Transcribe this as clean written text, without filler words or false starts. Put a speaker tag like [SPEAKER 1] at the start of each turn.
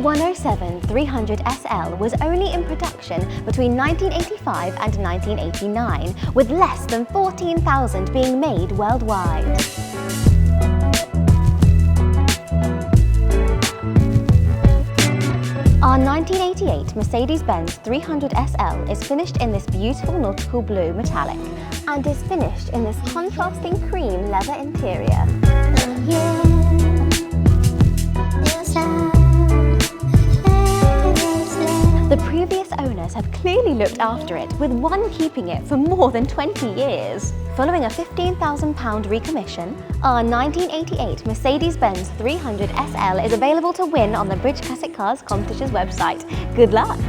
[SPEAKER 1] 107 300 SL was only in production between 1985 and 1989, with less than 14,000 being made worldwide. Our 1988 Mercedes-Benz 300 SL is finished in this beautiful nautical blue metallic and is finished in this contrasting cream leather interior. The previous owners have clearly looked after it, with one keeping it for more than 20 years. Following a £15,000 recommission, our 1988 Mercedes-Benz 300 SL is available to win on the British Classic Cars competition's website. Good luck!